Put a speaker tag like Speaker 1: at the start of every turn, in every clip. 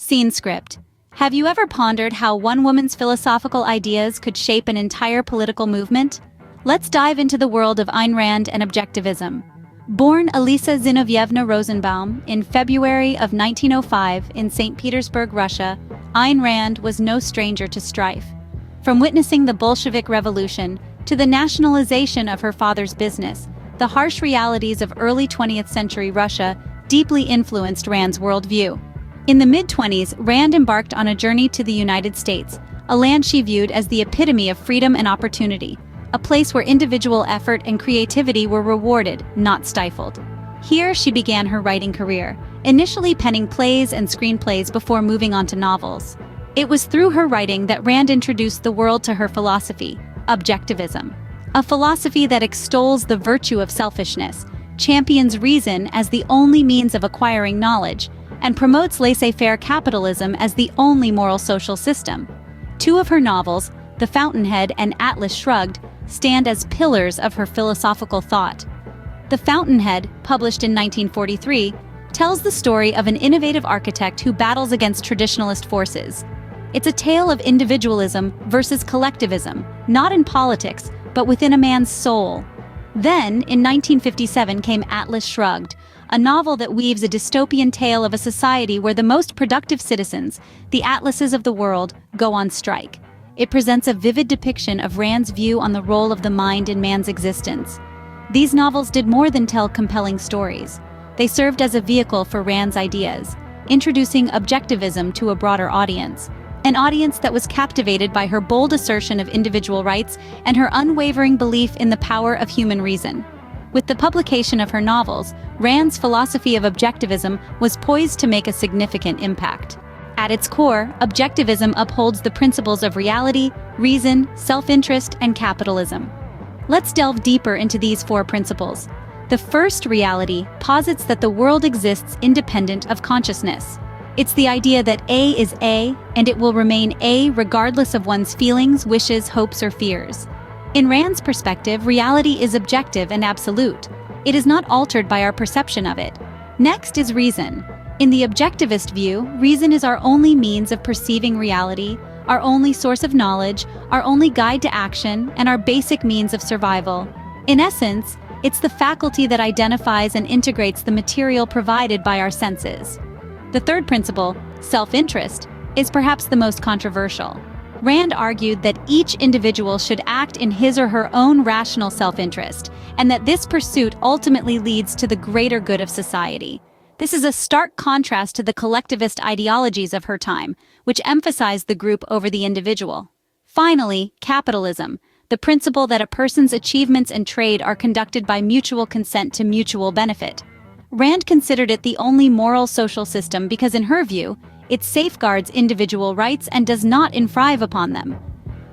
Speaker 1: Scene script. Have you ever pondered how one woman's philosophical ideas could shape an entire political movement? Let's dive into the world of Ayn Rand and Objectivism. Born Elisa Zinovyevna Rosenbaum in February of 1905 in St. Petersburg, Russia, Ayn Rand was no stranger to strife. From witnessing the Bolshevik Revolution to the nationalization of her father's business, the harsh realities of early 20th century Russia deeply influenced Rand's worldview. In the mid-20s, Rand embarked on a journey to the United States, a land she viewed as the epitome of freedom and opportunity, a place where individual effort and creativity were rewarded, not stifled. Here she began her writing career, initially penning plays and screenplays before moving on to novels. It was through her writing that Rand introduced the world to her philosophy, Objectivism, a philosophy that extols the virtue of selfishness, champions reason as the only means of acquiring knowledge, and promotes laissez-faire capitalism as the only moral social system. Two of her novels, The Fountainhead and Atlas Shrugged, stand as pillars of her philosophical thought. The Fountainhead, published in 1943, tells the story of an innovative architect who battles against traditionalist forces. It's a tale of individualism versus collectivism, not in politics, but within a man's soul. Then, in 1957 came Atlas Shrugged, a novel that weaves a dystopian tale of a society where the most productive citizens, the atlases of the world, go on strike. It presents a vivid depiction of Rand's view on the role of the mind in man's existence. These novels did more than tell compelling stories. They served as a vehicle for Rand's ideas, introducing objectivism to a broader audience, an audience that was captivated by her bold assertion of individual rights and her unwavering belief in the power of human reason. With the publication of her novels, Rand's philosophy of objectivism was poised to make a significant impact. At its core, objectivism upholds the principles of reality, reason, self-interest, and capitalism. Let's delve deeper into these four principles. The first reality posits that the world exists independent of consciousness. It's the idea that A is A, and it will remain A regardless of one's feelings, wishes, hopes, or fears. In Rand's perspective, reality is objective and absolute. It is not altered by our perception of it. Next is reason. In the objectivist view, reason is our only means of perceiving reality, our only source of knowledge, our only guide to action, and our basic means of survival. In essence, it's the faculty that identifies and integrates the material provided by our senses. The third principle, self-interest, is perhaps the most controversial. Rand argued that each individual should act in his or her own rational self-interest, and that this pursuit ultimately leads to the greater good of society. This is a stark contrast to the collectivist ideologies of her time, which emphasized the group over the individual. Finally, capitalism, the principle that a person's achievements and trade are conducted by mutual consent to mutual benefit. Rand considered it the only moral social system because, in her view, it safeguards individual rights and does not infringe upon them.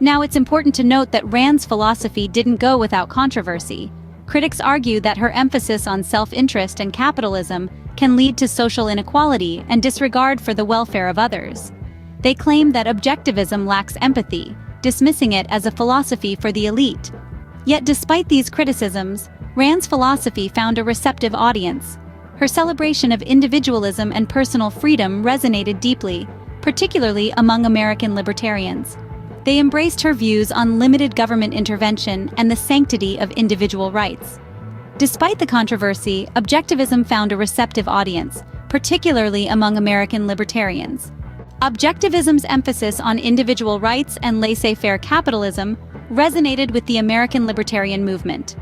Speaker 1: Now, it's important to note that Rand's philosophy didn't go without controversy. Critics argue that her emphasis on self-interest and capitalism can lead to social inequality and disregard for the welfare of others. They claim that objectivism lacks empathy, dismissing it as a philosophy for the elite. Yet despite these criticisms, Rand's philosophy found a receptive audience. Her celebration of individualism and personal freedom resonated deeply, particularly among American libertarians. They embraced her views on limited government intervention and the sanctity of individual rights. Despite the controversy, objectivism found a receptive audience, particularly among American libertarians. Objectivism's emphasis on individual rights and laissez-faire capitalism resonated with the American Libertarian movement.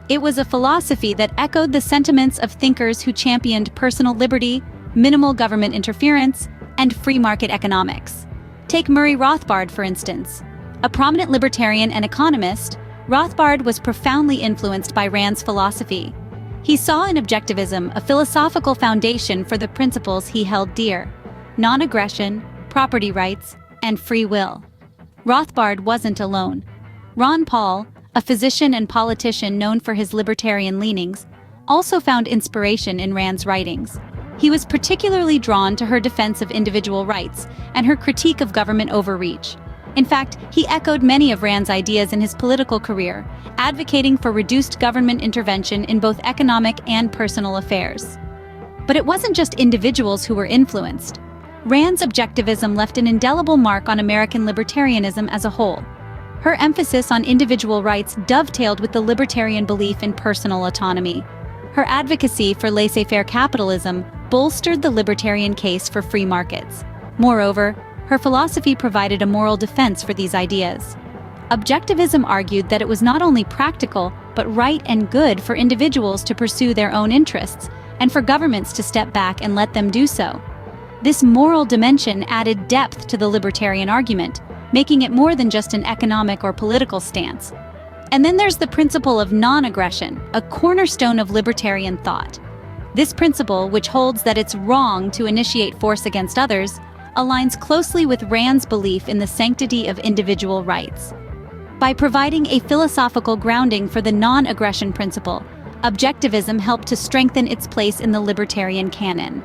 Speaker 1: It was a philosophy that echoed the sentiments of thinkers who championed personal liberty, minimal government interference, and free market economics. Take Murray Rothbard, for instance. A prominent libertarian and economist, Rothbard was profoundly influenced by Rand's philosophy. He saw in objectivism a philosophical foundation for the principles he held dear: non-aggression, property rights, and free will. Rothbard wasn't alone. Ron Paul, a physician and politician known for his libertarian leanings, also found inspiration in Rand's writings. He was particularly drawn to her defense of individual rights and her critique of government overreach. In fact, he echoed many of Rand's ideas in his political career, advocating for reduced government intervention in both economic and personal affairs. But it wasn't just individuals who were influenced. Rand's objectivism left an indelible mark on American libertarianism as a whole. Her emphasis on individual rights dovetailed with the libertarian belief in personal autonomy. Her advocacy for laissez-faire capitalism bolstered the libertarian case for free markets. Moreover, her philosophy provided a moral defense for these ideas. Objectivism argued that it was not only practical, but right and good for individuals to pursue their own interests, and for governments to step back and let them do so. This moral dimension added depth to the libertarian argument, making it more than just an economic or political stance. And then there's the principle of non-aggression, a cornerstone of libertarian thought. This principle, which holds that it's wrong to initiate force against others, aligns closely with Rand's belief in the sanctity of individual rights. By providing a philosophical grounding for the non-aggression principle, objectivism helped to strengthen its place in the libertarian canon.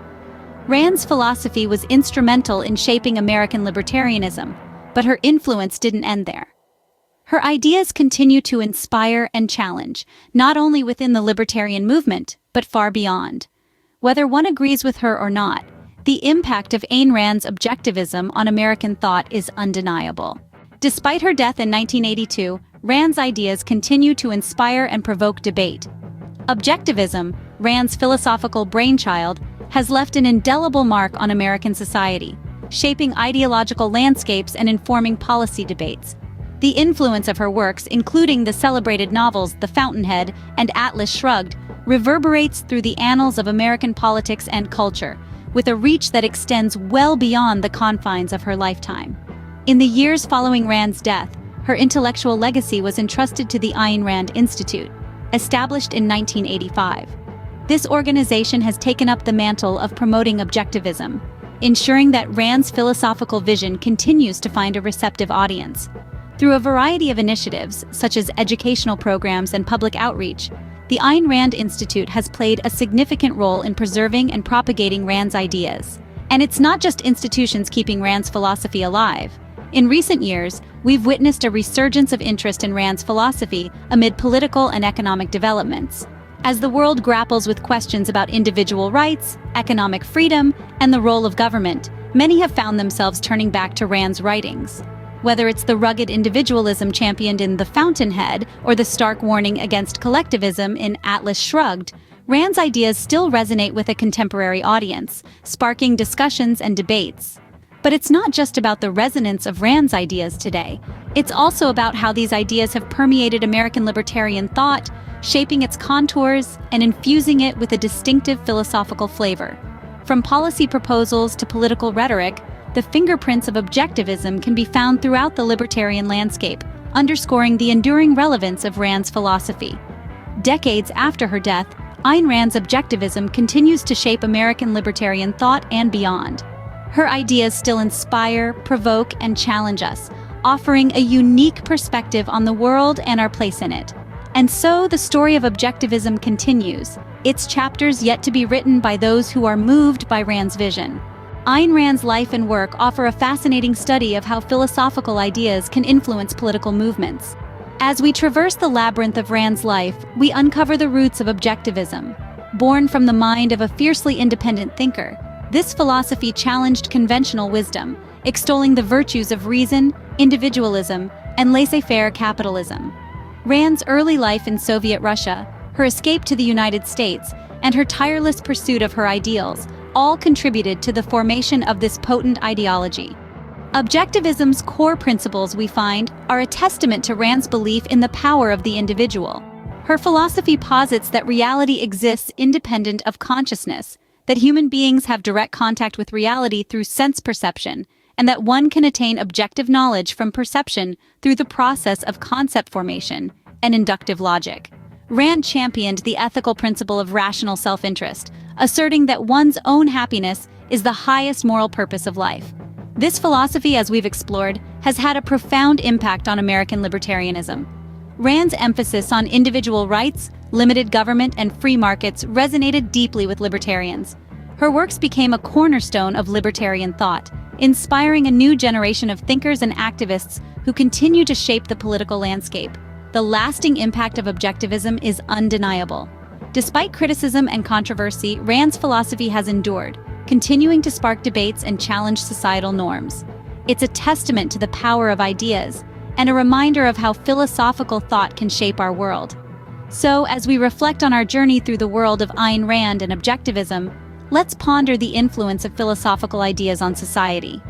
Speaker 1: Rand's philosophy was instrumental in shaping American libertarianism, but her influence didn't end there. Her ideas continue to inspire and challenge, not only within the libertarian movement, but far beyond. Whether one agrees with her or not, the impact of Ayn Rand's objectivism on American thought is undeniable. Despite her death in 1982, Rand's ideas continue to inspire and provoke debate. Objectivism, Rand's philosophical brainchild, has left an indelible mark on American society, shaping ideological landscapes and informing policy debates. The influence of her works, including the celebrated novels The Fountainhead and Atlas Shrugged, reverberates through the annals of American politics and culture, with a reach that extends well beyond the confines of her lifetime. In the years following Rand's death, her intellectual legacy was entrusted to the Ayn Rand Institute, established in 1985. This organization has taken up the mantle of promoting objectivism, ensuring that Rand's philosophical vision continues to find a receptive audience. Through a variety of initiatives, such as educational programs and public outreach, the Ayn Rand Institute has played a significant role in preserving and propagating Rand's ideas. And it's not just institutions keeping Rand's philosophy alive. In recent years, we've witnessed a resurgence of interest in Rand's philosophy amid political and economic developments. As the world grapples with questions about individual rights, economic freedom, and the role of government, many have found themselves turning back to Rand's writings. Whether it's the rugged individualism championed in The Fountainhead or the stark warning against collectivism in Atlas Shrugged, Rand's ideas still resonate with a contemporary audience, sparking discussions and debates. But it's not just about the resonance of Rand's ideas today. It's also about how these ideas have permeated American libertarian thought, shaping its contours and infusing it with a distinctive philosophical flavor. From policy proposals to political rhetoric, the fingerprints of objectivism can be found throughout the libertarian landscape, underscoring the enduring relevance of Rand's philosophy. Decades after her death, Ayn Rand's objectivism continues to shape American libertarian thought and beyond. Her ideas still inspire, provoke, and challenge us, offering a unique perspective on the world and our place in it. And so the story of objectivism continues, its chapters yet to be written by those who are moved by Rand's vision. Ayn Rand's life and work offer a fascinating study of how philosophical ideas can influence political movements. As we traverse the labyrinth of Rand's life, we uncover the roots of objectivism. Born from the mind of a fiercely independent thinker, this philosophy challenged conventional wisdom, extolling the virtues of reason, individualism, and laissez-faire capitalism. Rand's early life in Soviet Russia, her escape to the United States, and her tireless pursuit of her ideals all contributed to the formation of this potent ideology. Objectivism's core principles, we find, are a testament to Rand's belief in the power of the individual. Her philosophy posits that reality exists independent of consciousness, that human beings have direct contact with reality through sense perception, and that one can attain objective knowledge from perception through the process of concept formation and inductive logic. Rand championed the ethical principle of rational self-interest, asserting that one's own happiness is the highest moral purpose of life. This philosophy, as we've explored, has had a profound impact on American libertarianism. Rand's emphasis on individual rights, limited government, and free markets resonated deeply with libertarians. Her works became a cornerstone of libertarian thought, inspiring a new generation of thinkers and activists who continue to shape the political landscape. The lasting impact of objectivism is undeniable. Despite criticism and controversy, Rand's philosophy has endured, continuing to spark debates and challenge societal norms. It's a testament to the power of ideas, and a reminder of how philosophical thought can shape our world. So, as we reflect on our journey through the world of Ayn Rand and Objectivism, let's ponder the influence of philosophical ideas on society.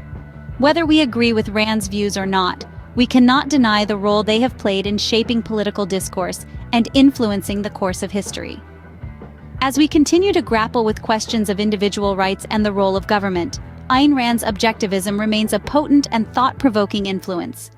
Speaker 1: Whether we agree with Rand's views or not, we cannot deny the role they have played in shaping political discourse and influencing the course of history. As we continue to grapple with questions of individual rights and the role of government, Ayn Rand's Objectivism remains a potent and thought-provoking influence.